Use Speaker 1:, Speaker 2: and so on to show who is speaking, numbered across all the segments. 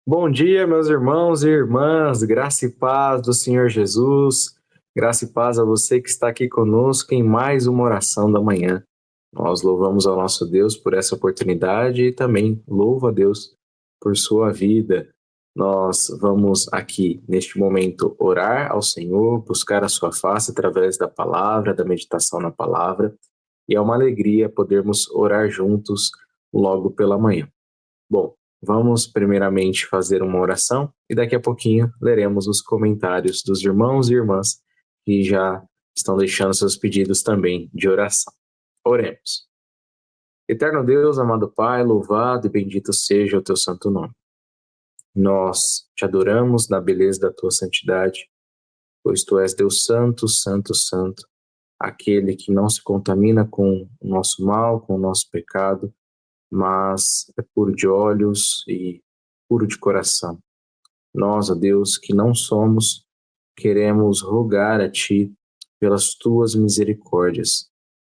Speaker 1: Bom dia, meus irmãos e irmãs, graça e paz do Senhor Jesus, graça e paz a você que está aqui conosco em mais uma oração da manhã. Nós louvamos ao nosso Deus por essa oportunidade e também louvo a Deus por sua vida. Nós vamos aqui, neste momento, orar ao Senhor, buscar a sua face através da palavra, da meditação na palavra, e é uma alegria podermos orar juntos logo pela manhã. Bom, vamos primeiramente fazer uma oração e daqui a pouquinho leremos os comentários dos irmãos e irmãs que já estão deixando seus pedidos também de oração. Oremos. Eterno Deus, amado Pai, louvado e bendito seja o teu santo nome. Nós te adoramos na beleza da tua santidade, pois tu és Deus santo, santo, santo, aquele que não se contamina com o nosso mal, com o nosso pecado, mas é puro de olhos e puro de coração. Nós, ó Deus, que não somos, queremos rogar a Ti pelas Tuas misericórdias.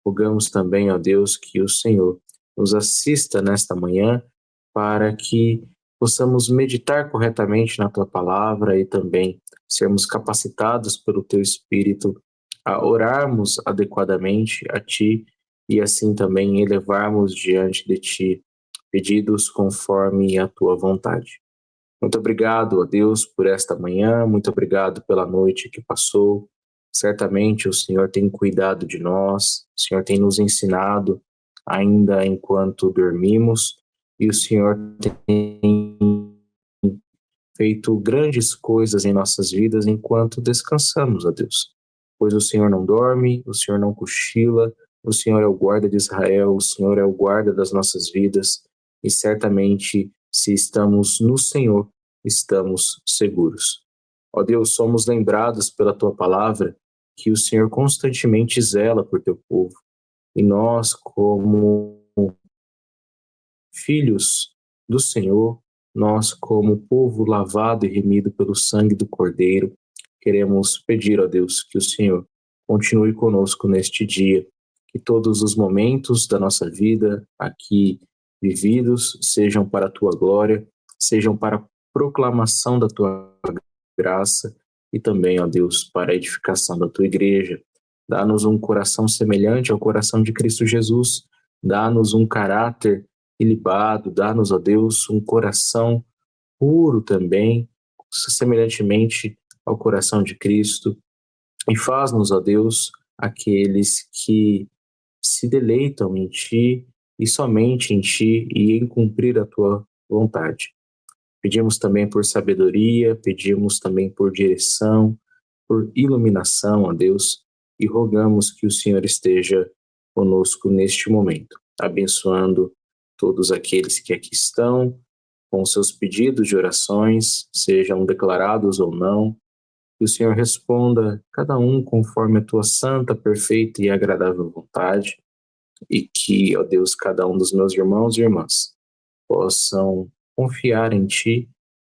Speaker 1: Rogamos também, ó Deus, que o Senhor nos assista nesta manhã para que possamos meditar corretamente na Tua palavra e também sermos capacitados pelo Teu Espírito a orarmos adequadamente a Ti e assim também elevarmos diante de Ti pedidos conforme a Tua vontade. Muito obrigado, ó Deus, por esta manhã, muito obrigado pela noite que passou. Certamente o Senhor tem cuidado de nós, o Senhor tem nos ensinado ainda enquanto dormimos, e o Senhor tem feito grandes coisas em nossas vidas enquanto descansamos, ó Deus. Pois o Senhor não dorme, o Senhor não cochila, o Senhor é o guarda de Israel, o Senhor é o guarda das nossas vidas, e certamente, se estamos no Senhor, estamos seguros. Ó Deus, somos lembrados pela tua palavra que o Senhor constantemente zela por teu povo, e nós, como filhos do Senhor, nós, como povo lavado e remido pelo sangue do Cordeiro, queremos pedir a Deus que o Senhor continue conosco neste dia, que todos os momentos da nossa vida aqui vividos sejam para a tua glória, sejam para a proclamação da tua graça e também, ó Deus, para a edificação da tua igreja. Dá-nos um coração semelhante ao coração de Cristo Jesus, dá-nos um caráter ilibado, dá-nos, ó Deus, um coração puro também, semelhantemente ao coração de Cristo, e faz-nos, ó Deus, aqueles que se deleitam em Ti e somente em Ti e em cumprir a Tua vontade. Pedimos também por sabedoria, pedimos também por direção, por iluminação, ó Deus, e rogamos que o Senhor esteja conosco neste momento, abençoando todos aqueles que aqui estão, com seus pedidos de orações, sejam declarados ou não, que o Senhor responda cada um conforme a tua santa, perfeita e agradável vontade, e que, ó Deus, cada um dos meus irmãos e irmãs possam confiar em Ti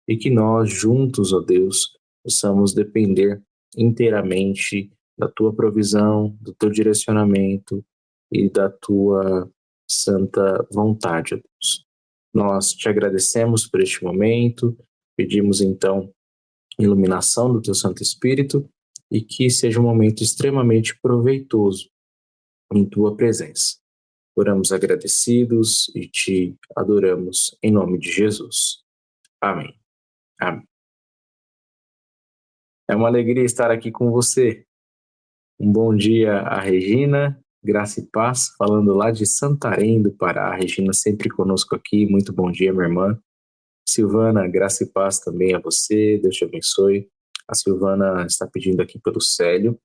Speaker 1: e que nós juntos, ó Deus, possamos depender inteiramente da Tua provisão, do Teu direcionamento e da Tua santa vontade, ó Deus. Nós te agradecemos por este momento, pedimos então iluminação do Teu Santo Espírito e que seja um momento extremamente proveitoso em Tua presença. Oramos agradecidos e te adoramos em nome de Jesus. Amém. Amém. É uma alegria estar aqui com você. Um bom dia a Regina, graça e paz, falando lá de Santarém do Pará. A Regina sempre conosco aqui. Muito bom dia, minha irmã. Silvana, graça e paz também a você. Deus te abençoe. A Silvana está pedindo aqui pelo Célio.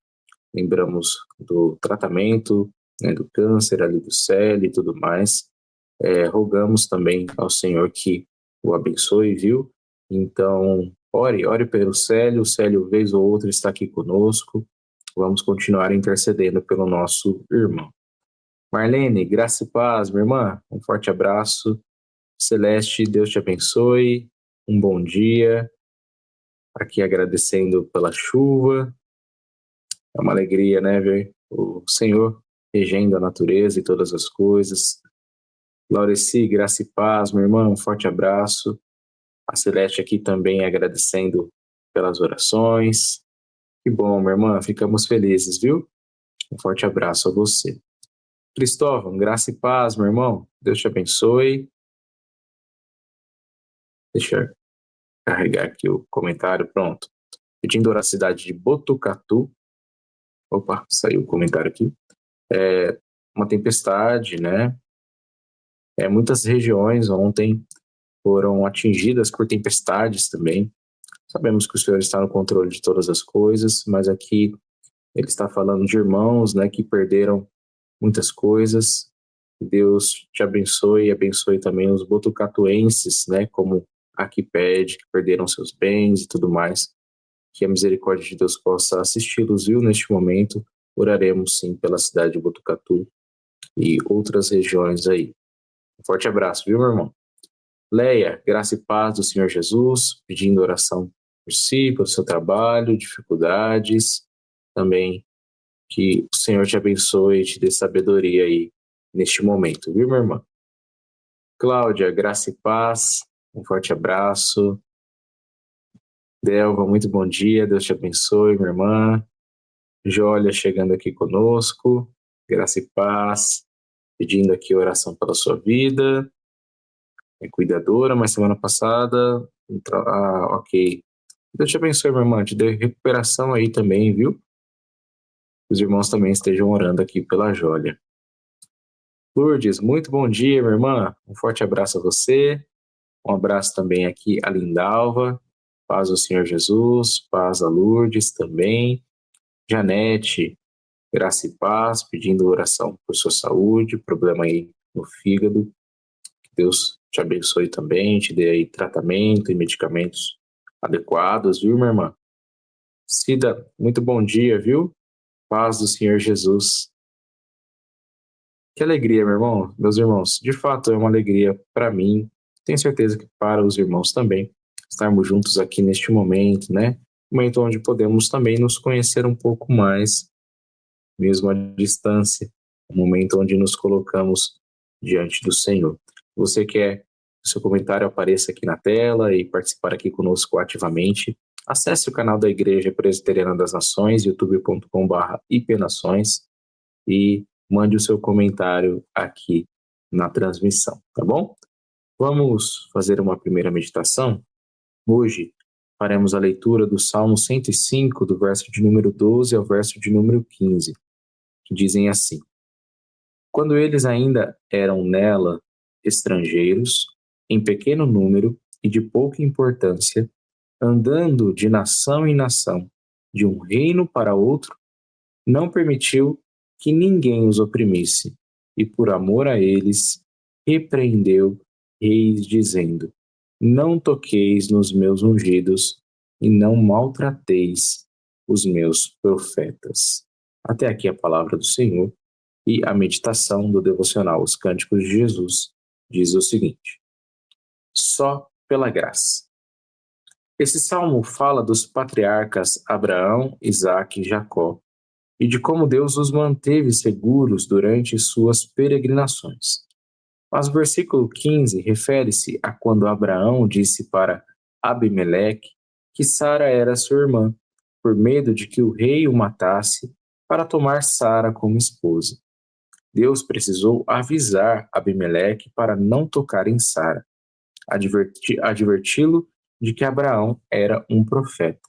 Speaker 1: Lembramos do tratamento, né, do câncer ali do Célio e tudo mais. Rogamos também ao Senhor que o abençoe, viu? Então, ore pelo Célio. O Célio, vez ou outra, está aqui conosco. Vamos continuar intercedendo pelo nosso irmão. Marlene, graça e paz, minha irmã. Um forte abraço. Celeste, Deus te abençoe. Um bom dia. Aqui agradecendo pela chuva. É uma alegria, né, ver o Senhor regendo a natureza e todas as coisas. Laureci, graça e paz, meu irmão, um forte abraço. A Celeste aqui também agradecendo pelas orações. Que bom, minha irmã, ficamos felizes, viu? Um forte abraço a você. Cristóvão, graça e paz, meu irmão. Deus te abençoe. Deixa eu carregar aqui o comentário, pronto. Pedindo a cidade de Botucatu. Opa, saiu o comentário aqui. Uma tempestade, né? Muitas regiões ontem foram atingidas por tempestades também. Sabemos que o Senhor está no controle de todas as coisas, mas aqui ele está falando de irmãos, né, que perderam muitas coisas. Deus te abençoe e abençoe também os botucatuenses, né, como aqui pede, que perderam seus bens e tudo mais. Que a misericórdia de Deus possa assisti-los, viu, neste momento. Oraremos, sim, pela cidade de Botucatu e outras regiões aí. Um forte abraço, viu, meu irmão? Leia, graça e paz do Senhor Jesus, pedindo oração por si, pelo seu trabalho, dificuldades, também que o Senhor te abençoe e te dê sabedoria aí neste momento, viu, minha irmã? Cláudia, graça e paz, um forte abraço. Delva, muito bom dia, Deus te abençoe, minha irmã. Jólia chegando aqui conosco, graça e paz, pedindo aqui oração pela sua vida. É cuidadora, mas semana passada. Ok. Deus te abençoe, minha irmã, te dê recuperação aí também, viu? Os irmãos também estejam orando aqui pela Jólia. Lourdes, muito bom dia, minha irmã. Um forte abraço a você. Um abraço também aqui a Lindalva. Paz ao Senhor Jesus, paz a Lourdes também. Janete, graça e paz, pedindo oração por sua saúde, problema aí no fígado. Que Deus te abençoe também, te dê aí tratamento e medicamentos adequados, viu, minha irmã? Cida, muito bom dia, viu? Paz do Senhor Jesus. Que alegria, meu irmão, meus irmãos. De fato, é uma alegria para mim. Tenho certeza que para os irmãos também, estarmos juntos aqui neste momento, né? Momento onde podemos também nos conhecer um pouco mais, mesmo à distância. Um momento onde nos colocamos diante do Senhor. Você quer que o seu comentário apareça aqui na tela e participar aqui conosco ativamente? Acesse o canal da Igreja Presbiteriana das Nações, youtube.com/ipnações, e mande o seu comentário aqui na transmissão, tá bom? Vamos fazer uma primeira meditação? Hoje faremos a leitura do Salmo 105, do verso de número 12 ao verso de número 15, que dizem assim: Quando eles ainda eram nela estrangeiros, em pequeno número e de pouca importância, andando de nação em nação, de um reino para outro, não permitiu que ninguém os oprimisse, e por amor a eles, repreendeu reis, dizendo: Não toqueis nos meus ungidos, e não maltrateis os meus profetas. Até aqui a palavra do Senhor, e a meditação do devocional Os Cânticos de Jesus diz o seguinte: Só pela graça. Esse salmo fala dos patriarcas Abraão, Isaque e Jacó, e de como Deus os manteve seguros durante suas peregrinações. Mas o versículo 15 refere-se a quando Abraão disse para Abimeleque que Sara era sua irmã, por medo de que o rei o matasse para tomar Sara como esposa. Deus precisou avisar Abimeleque para não tocar em Sara, adverti-lo de que Abraão era um profeta.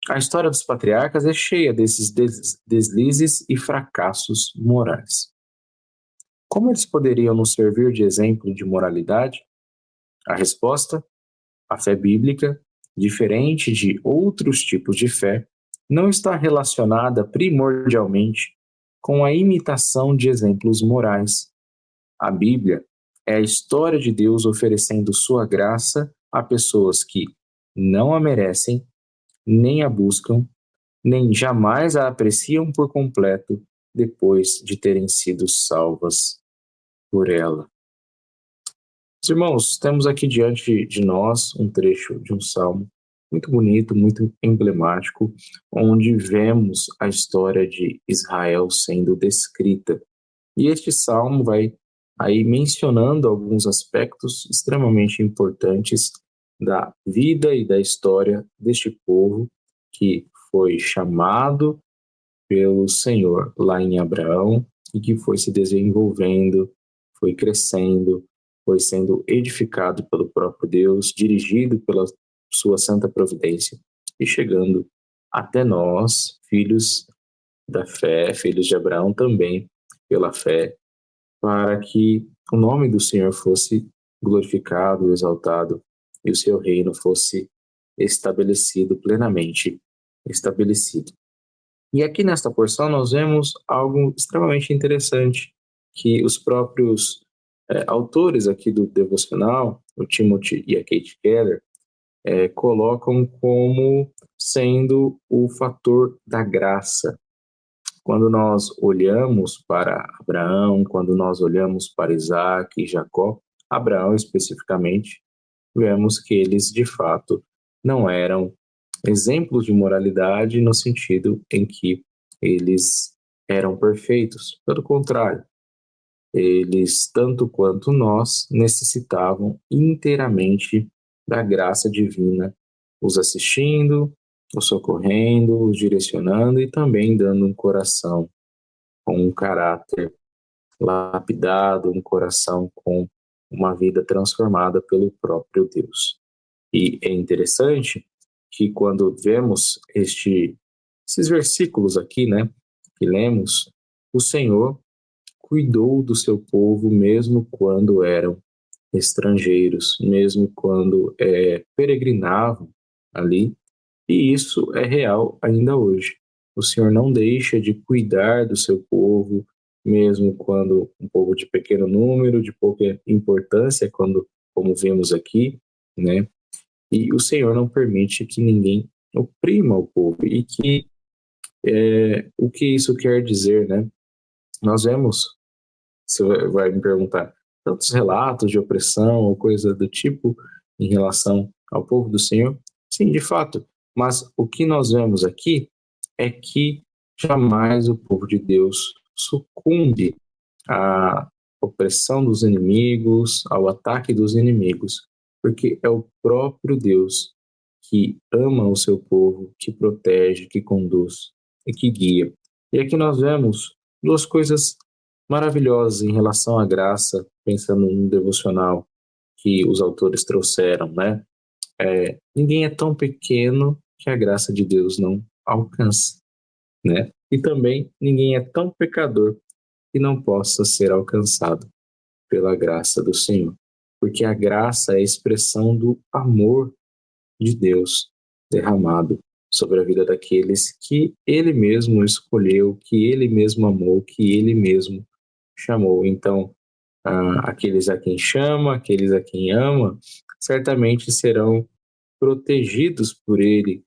Speaker 1: A história dos patriarcas é cheia desses deslizes e fracassos morais. Como eles poderiam nos servir de exemplo de moralidade? A resposta: a fé bíblica, diferente de outros tipos de fé, não está relacionada primordialmente com a imitação de exemplos morais. A Bíblia é a história de Deus oferecendo sua graça a pessoas que não a merecem, nem a buscam, nem jamais a apreciam por completo depois de terem sido salvas por ela. Irmãos, temos aqui diante de nós um trecho de um salmo muito bonito, muito emblemático, onde vemos a história de Israel sendo descrita. E este salmo vai aí mencionando alguns aspectos extremamente importantes da vida e da história deste povo que foi chamado pelo Senhor lá em Abraão e que foi se desenvolvendo, foi crescendo, foi sendo edificado pelo próprio Deus, dirigido pela sua santa providência e chegando até nós, filhos da fé, filhos de Abraão também pela fé, para que o nome do Senhor fosse glorificado, exaltado e o seu reino fosse estabelecido plenamente, estabelecido. E aqui nesta porção nós vemos algo extremamente interessante, que os próprios autores aqui do devocional, o Timothy e a Kate Keller, colocam como sendo o fator da graça. Quando nós olhamos para Abraão, quando nós olhamos para Isaac e Jacó, Abraão especificamente, vemos que eles de fato não eram exemplos de moralidade no sentido em que eles eram perfeitos. Pelo contrário, eles, tanto quanto nós, necessitavam inteiramente da graça divina, os assistindo, os socorrendo, os direcionando e também dando um coração com um caráter lapidado, um coração com uma vida transformada pelo próprio Deus. E é interessante que quando vemos esses versículos aqui, né, que lemos, o Senhor cuidou do seu povo mesmo quando eram estrangeiros, mesmo quando peregrinavam ali, e isso é real ainda hoje. O Senhor não deixa de cuidar do seu povo, mesmo quando um povo de pequeno número, de pouca importância, quando, como vemos aqui, né? E o Senhor não permite que ninguém oprima o povo. E que o que isso quer dizer, né? Nós vemos, você vai me perguntar, tantos relatos de opressão ou coisa do tipo em relação ao povo do Senhor? Sim, de fato. Mas o que nós vemos aqui é que jamais o povo de Deus sucumbe à opressão dos inimigos, ao ataque dos inimigos, porque é o próprio Deus que ama o seu povo, que protege, que conduz e que guia. E aqui nós vemos duas coisas maravilhosas em relação à graça, pensando no devocional que os autores trouxeram, né? Ninguém é tão pequeno que a graça de Deus não alcança, né? E também ninguém é tão pecador que não possa ser alcançado pela graça do Senhor, porque a graça é a expressão do amor de Deus derramado sobre a vida daqueles que Ele mesmo escolheu, que Ele mesmo amou, que Ele mesmo chamou. Então, aqueles a quem chama, aqueles a quem ama, certamente serão protegidos por Ele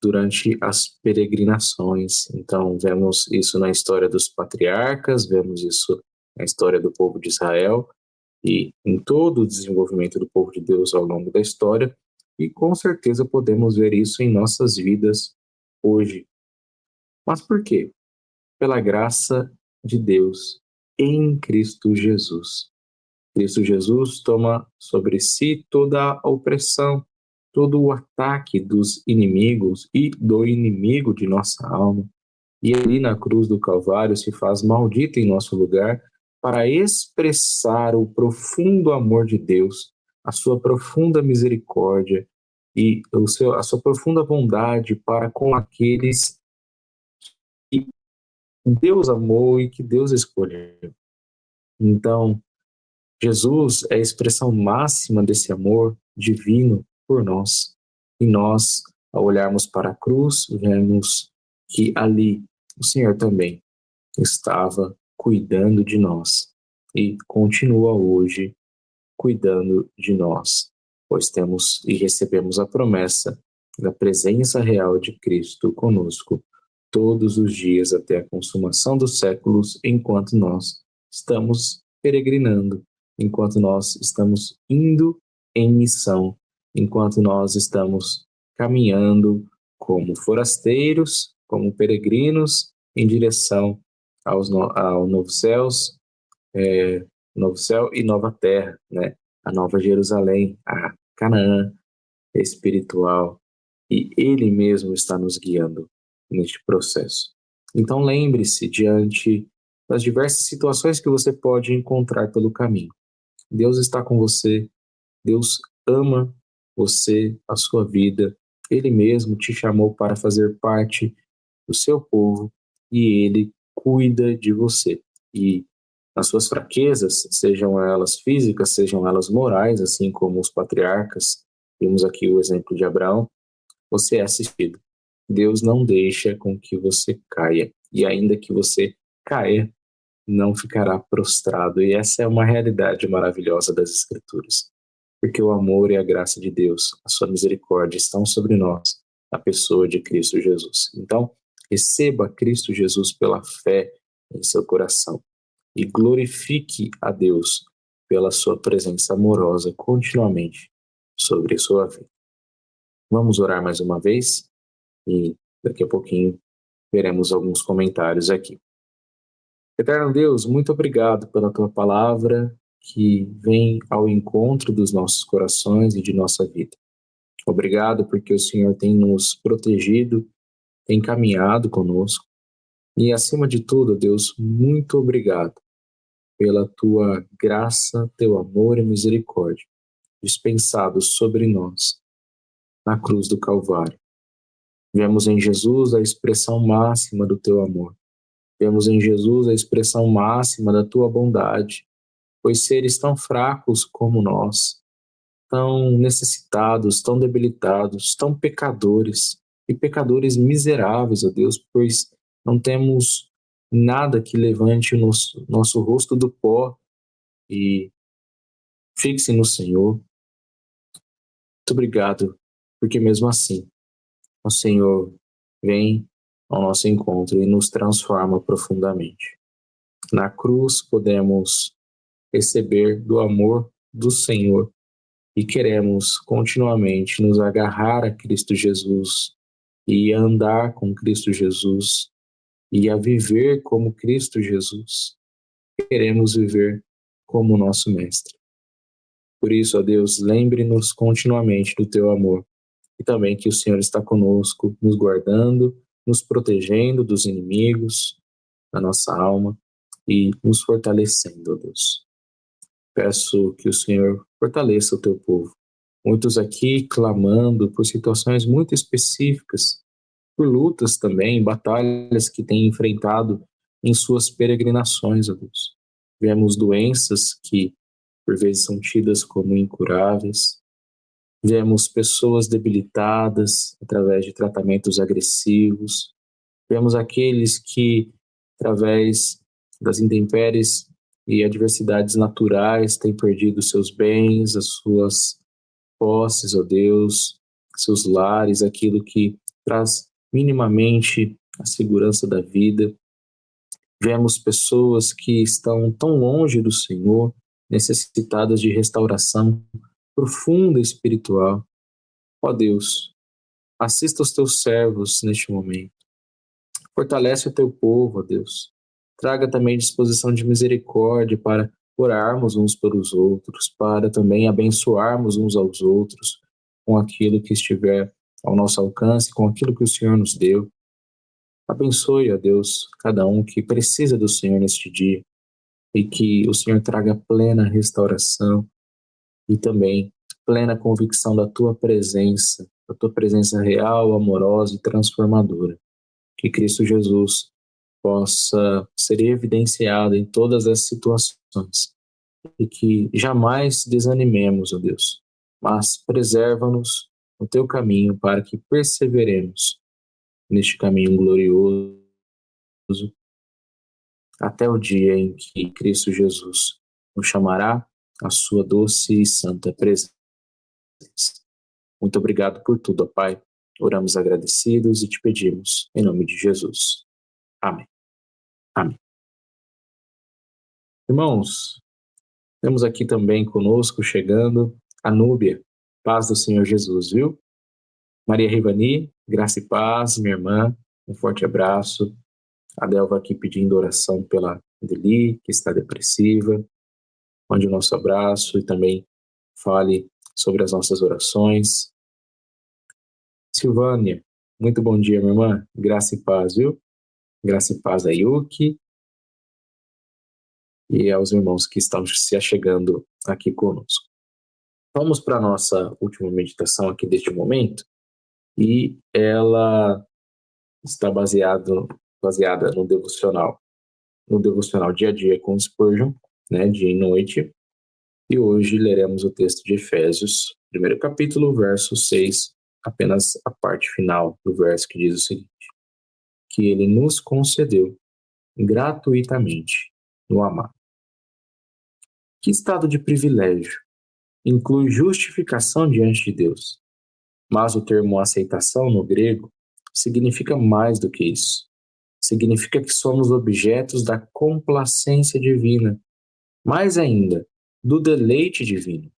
Speaker 1: durante as peregrinações. Então, vemos isso na história dos patriarcas, vemos isso na história do povo de Israel e em todo o desenvolvimento do povo de Deus ao longo da história, e com certeza podemos ver isso em nossas vidas hoje. Mas por quê? Pela graça de Deus em Cristo Jesus. Cristo Jesus toma sobre si toda a opressão, todo o ataque dos inimigos e do inimigo de nossa alma. E ali na cruz do Calvário se faz maldito em nosso lugar para expressar o profundo amor de Deus, a sua profunda misericórdia e a sua profunda bondade para com aqueles que Deus amou e que Deus escolheu. Então, Jesus é a expressão máxima desse amor divino por nós. E nós, ao olharmos para a cruz, vemos que ali o Senhor também estava cuidando de nós e continua hoje cuidando de nós, pois temos e recebemos a promessa da presença real de Cristo conosco todos os dias até a consumação dos séculos, enquanto nós estamos peregrinando, enquanto nós estamos indo em missão, enquanto nós estamos caminhando como forasteiros, como peregrinos em direção ao novo céu e nova terra, né? A nova Jerusalém, a Canaã, espiritual e Ele mesmo está nos guiando neste processo. Então lembre-se, diante das diversas situações que você pode encontrar pelo caminho, Deus está com você, Deus ama você, a sua vida, Ele mesmo te chamou para fazer parte do seu povo e Ele cuida de você. E nas suas fraquezas, sejam elas físicas, sejam elas morais, assim como os patriarcas, vimos aqui o exemplo de Abraão, você é assistido. Deus não deixa com que você caia. E ainda que você caia, não ficará prostrado. E essa é uma realidade maravilhosa das Escrituras. Porque o amor e a graça de Deus, a sua misericórdia estão sobre nós, na pessoa de Cristo Jesus. Então, receba Cristo Jesus pela fé em seu coração e glorifique a Deus pela sua presença amorosa continuamente sobre a sua vida. Vamos orar mais uma vez e daqui a pouquinho veremos alguns comentários aqui. Eterno Deus, muito obrigado pela tua palavra que vem ao encontro dos nossos corações e de nossa vida. Obrigado porque o Senhor tem nos protegido, tem caminhado conosco e, acima de tudo, Deus, muito obrigado pela tua graça, teu amor e misericórdia dispensados sobre nós na cruz do Calvário. Vemos em Jesus a expressão máxima do teu amor. Vemos em Jesus a expressão máxima da tua bondade, pois seres tão fracos como nós, tão necessitados, tão debilitados, tão pecadores e pecadores miseráveis, ó Deus, pois não temos nada que levante o nosso rosto do pó e fixe no Senhor. Muito obrigado, porque mesmo assim, o Senhor vem ao nosso encontro e nos transforma profundamente. Na cruz podemos receber do amor do Senhor e queremos continuamente nos agarrar a Cristo Jesus e andar com Cristo Jesus e a viver como Cristo Jesus. Queremos viver como nosso Mestre. Por isso, ó Deus, lembre-nos continuamente do teu amor e também que o Senhor está conosco, nos guardando, nos protegendo dos inimigos da nossa alma e nos fortalecendo, ó Deus. Peço que o Senhor fortaleça o teu povo. Muitos aqui clamando por situações muito específicas, por lutas também, batalhas que têm enfrentado em suas peregrinações, ó Deus. Vemos doenças que por vezes são tidas como incuráveis. Vemos pessoas debilitadas através de tratamentos agressivos. Vemos aqueles que, através das intempéries e adversidades naturais, têm perdido seus bens, as suas posses, ó Deus, seus lares, aquilo que traz minimamente a segurança da vida. Vemos pessoas que estão tão longe do Senhor, necessitadas de restauração profunda e espiritual. Ó Deus, assista os teus servos neste momento. Fortalece o teu povo, ó Deus. Traga também disposição de misericórdia para orarmos uns pelos outros, para também abençoarmos uns aos outros com aquilo que estiver ao nosso alcance, com aquilo que o Senhor nos deu. Abençoe, ó Deus, cada um que precisa do Senhor neste dia e que o Senhor traga plena restauração e também plena convicção da tua presença real, amorosa e transformadora. Que Cristo Jesus possa ser evidenciado em todas as situações e que jamais desanimemos, ó Deus, mas preserva-nos no teu caminho para que perseveremos neste caminho glorioso até o dia em que Cristo Jesus nos chamará à sua doce e santa presença. Muito obrigado por tudo, ó Pai. Oramos agradecidos e te pedimos em nome de Jesus. Amém. Amém. Irmãos, temos aqui também conosco chegando a Núbia. Paz do Senhor Jesus, viu? Maria Rivani, graça e paz, minha irmã, um forte abraço. A Delva aqui pedindo oração pela Adeli, que está depressiva. Mande o nosso abraço e também fale sobre as nossas orações. Silvânia, muito bom dia, minha irmã. Graça e paz, viu? Graça e paz a Yuki e aos irmãos que estão se achegando aqui conosco. Vamos para a nossa última meditação aqui deste momento, e ela está baseada no devocional dia a dia com Spurgeon, né, dia e noite, e hoje leremos o texto de Efésios, primeiro capítulo, verso 6, apenas a parte final do verso que diz o seguinte: que ele nos concedeu gratuitamente no amado. Que estado de privilégio inclui justificação diante de Deus, mas o termo aceitação no grego significa mais do que isso. Significa que somos objetos da complacência divina, mais ainda, do deleite divino.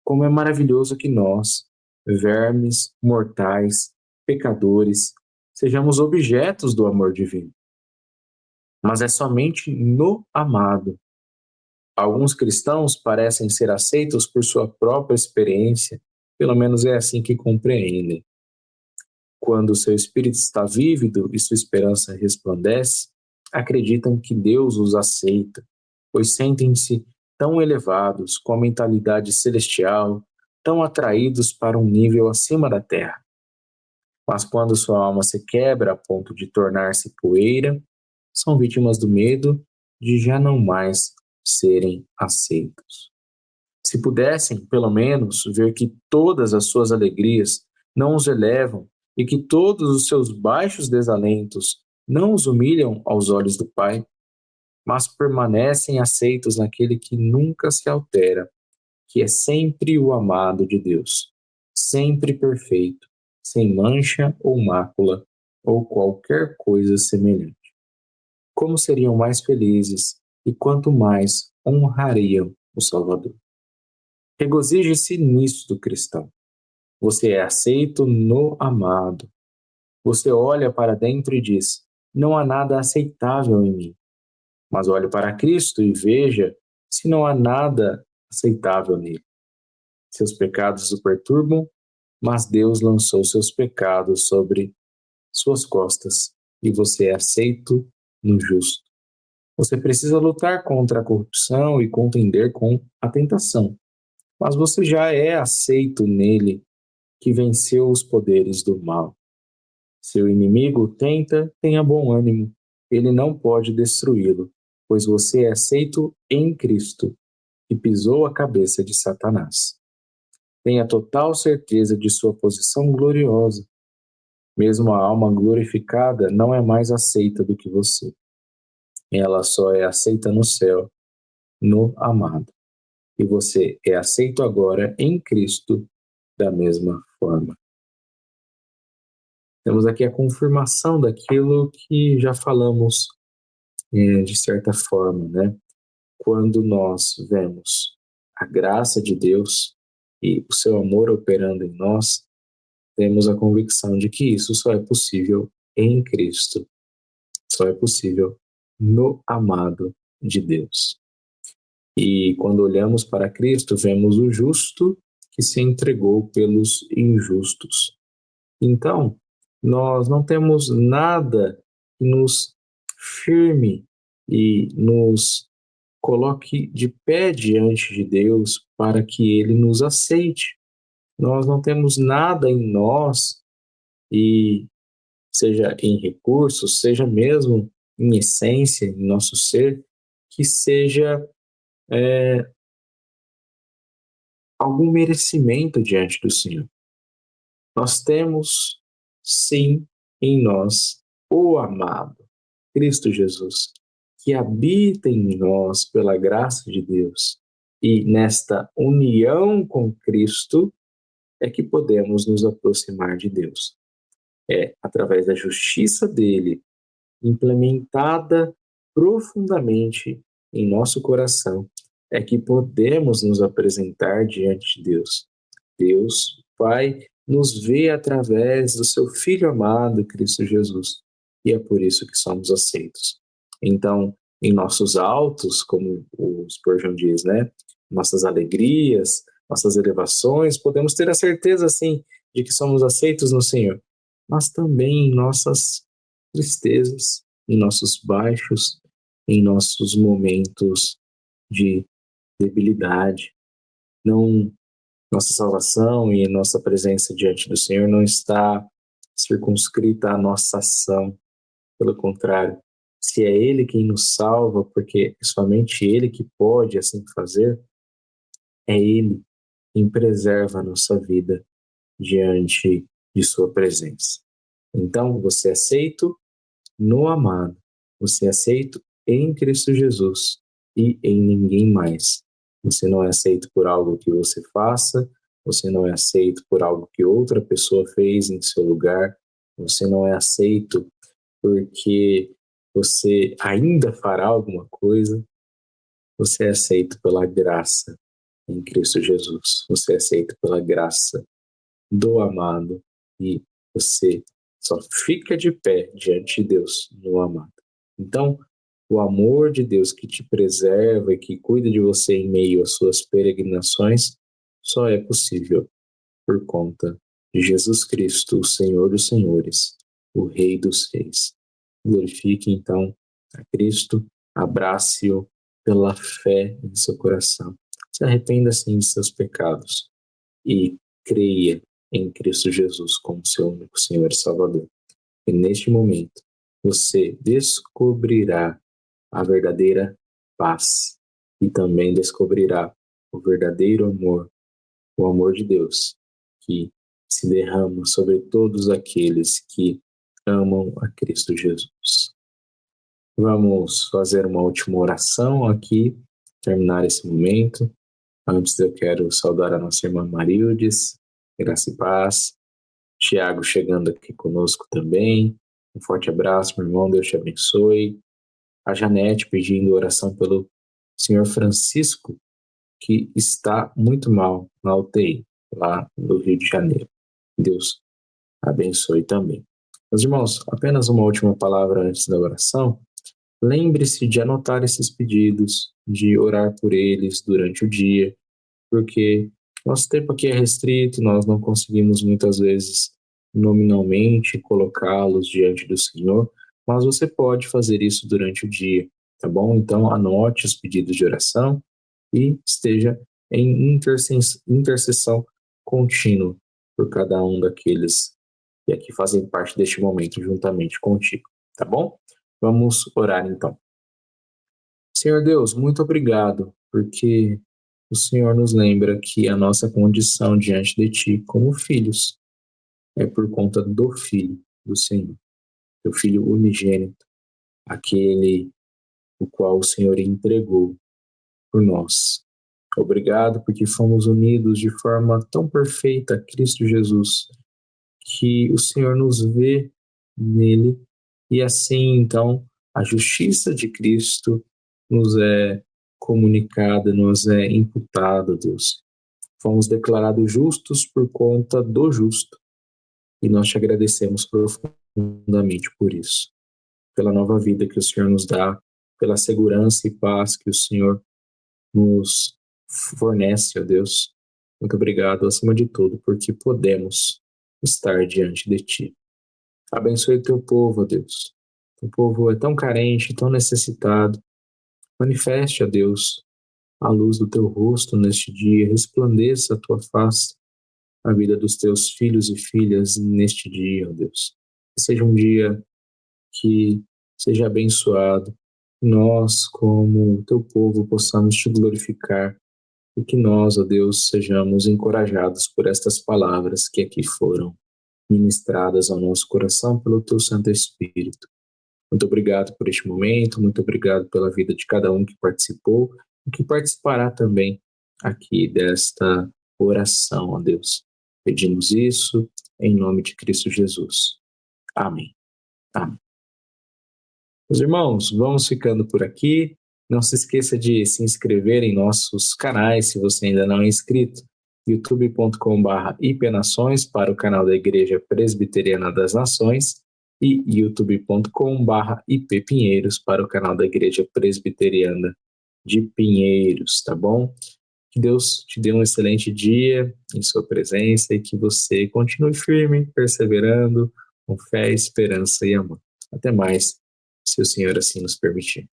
Speaker 1: Como é maravilhoso que nós, vermes, mortais, pecadores, sejamos objetos do amor divino. Mas é somente no amado. Alguns cristãos parecem ser aceitos por sua própria experiência, pelo menos é assim que compreendem. Quando seu espírito está vívido e sua esperança resplandece, acreditam que Deus os aceita, pois sentem-se tão elevados, com a mentalidade celestial, tão atraídos para um nível acima da terra. Mas quando sua alma se quebra a ponto de tornar-se poeira, são vítimas do medo de já não mais serem aceitos. Se pudessem, pelo menos, ver que todas as suas alegrias não os elevam e que todos os seus baixos desalentos não os humilham aos olhos do Pai, mas permanecem aceitos naquele que nunca se altera, que é sempre o amado de Deus, sempre perfeito, sem mancha ou mácula ou qualquer coisa semelhante. Como seriam mais felizes e quanto mais honrariam o Salvador. Regozije-se nisto, cristão. Você é aceito no amado. Você olha para dentro e diz: não há nada aceitável em mim. Mas olhe para Cristo e veja se não há nada aceitável nele. Seus pecados o perturbam, mas Deus lançou seus pecados sobre suas costas e você é aceito no justo. Você precisa lutar contra a corrupção e contender com a tentação, mas você já é aceito nele, que venceu os poderes do mal. Seu inimigo tenta, tenha bom ânimo, ele não pode destruí-lo, pois você é aceito em Cristo, que pisou a cabeça de Satanás. Tenha total certeza de sua posição gloriosa. Mesmo a alma glorificada não é mais aceita do que você. Ela só é aceita no céu, no amado. E você é aceito agora em Cristo da mesma forma. Temos aqui a confirmação daquilo que já falamos de certa forma, né? Quando nós vemos a graça de Deus e o seu amor operando em nós, temos a convicção de que isso só é possível em Cristo, só é possível no amado de Deus. E quando olhamos para Cristo, vemos o justo que se entregou pelos injustos. Então, nós não temos nada que nos firme e nos coloque de pé diante de Deus para que Ele nos aceite. Nós não temos nada em nós, e seja em recursos, seja mesmo em essência, em nosso ser, que seja algum merecimento diante do Senhor. Nós temos, sim, em nós o amado, Cristo Jesus, que habita em nós pela graça de Deus. E nesta união com Cristo é que podemos nos aproximar de Deus. É através da justiça dele, implementada profundamente em nosso coração, é que podemos nos apresentar diante de Deus. Deus, Pai, nos vê através do seu Filho amado, Cristo Jesus, e é por isso que somos aceitos. Então, em nossos altos, como o Spurgeon diz, né? Nossas alegrias, nossas elevações, podemos ter a certeza, sim, de que somos aceitos no Senhor, mas também em nossas tristezas, em nossos baixos, em nossos momentos de debilidade. Não, nossa salvação e nossa presença diante do Senhor não está circunscrita à nossa ação. Pelo contrário, se é Ele quem nos salva, porque é somente Ele que pode assim fazer, é Ele quem preserva a nossa vida diante de Sua presença. Então, você é aceito no amado, você é aceito em Cristo Jesus e em ninguém mais. Você não é aceito por algo que você faça, você não é aceito por algo que outra pessoa fez em seu lugar, você não é aceito porque você ainda fará alguma coisa, você é aceito pela graça em Cristo Jesus. Você é aceito pela graça do amado e você só fica de pé diante de Deus no amado. Então, o amor de Deus que te preserva e que cuida de você em meio às suas peregrinações só é possível por conta de Jesus Cristo, o Senhor dos Senhores, o Rei dos Reis. Glorifique então a Cristo, abrace-o pela fé em seu coração. Se arrependa sim de seus pecados e creia em Cristo Jesus como seu único Senhor e Salvador. E neste momento você descobrirá a verdadeira paz e também descobrirá o verdadeiro amor, o amor de Deus, que se derrama sobre todos aqueles que amam a Cristo Jesus. Vamos fazer uma última oração aqui, terminar esse momento. Antes eu quero saudar a nossa irmã Marildes, graça e paz. Tiago chegando aqui conosco também. Um forte abraço, meu irmão, Deus te abençoe. A Janete pedindo oração pelo senhor Francisco, que está muito mal na UTI, lá no Rio de Janeiro. Deus abençoe também. Meus irmãos, apenas uma última palavra antes da oração. Lembre-se de anotar esses pedidos, de orar por eles durante o dia, porque nosso tempo aqui é restrito, nós não conseguimos muitas vezes nominalmente colocá-los diante do Senhor, mas você pode fazer isso durante o dia, tá bom? Então anote os pedidos de oração e esteja em intercessão contínua por cada um daqueles que aqui fazem parte deste momento juntamente contigo, tá bom? Vamos orar então. Senhor Deus, muito obrigado, porque o Senhor nos lembra que a nossa condição diante de Ti como filhos é por conta do Filho do Senhor, teu Filho unigênito, aquele o qual o Senhor entregou por nós. Obrigado porque fomos unidos de forma tão perfeita a Cristo Jesus, que o Senhor nos vê nele e assim, então, a justiça de Cristo nos é comunicada, nos é imputada, Deus. Fomos declarados justos por conta do justo e nós te agradecemos profundamente por isso, pela nova vida que o Senhor nos dá, pela segurança e paz que o Senhor nos fornece, ó Deus. Muito obrigado, acima de tudo, porque podemos estar diante de Ti. Abençoe o Teu povo, ó Deus. O povo é tão carente, tão necessitado. Manifeste, ó Deus, a luz do Teu rosto neste dia, resplandeça a Tua face, a vida dos Teus filhos e filhas neste dia, ó Deus. Que seja um dia que seja abençoado, nós, como Teu povo, possamos Te glorificar e que nós, ó Deus, sejamos encorajados por estas palavras que aqui foram ministradas ao nosso coração pelo Teu Santo Espírito. Muito obrigado por este momento, muito obrigado pela vida de cada um que participou e que participará também aqui desta oração, ó Deus. Pedimos isso em nome de Cristo Jesus. Amém. Amém. Meus irmãos, vamos ficando por aqui. Não se esqueça de se inscrever em nossos canais, se você ainda não é inscrito, youtube.com/ipnações para o canal da Igreja Presbiteriana das Nações e youtube.com/ippinheiros para o canal da Igreja Presbiteriana de Pinheiros, tá bom? Que Deus te dê um excelente dia em sua presença e que você continue firme, perseverando, com fé, esperança e amor. Até mais, se o Senhor assim nos permitir.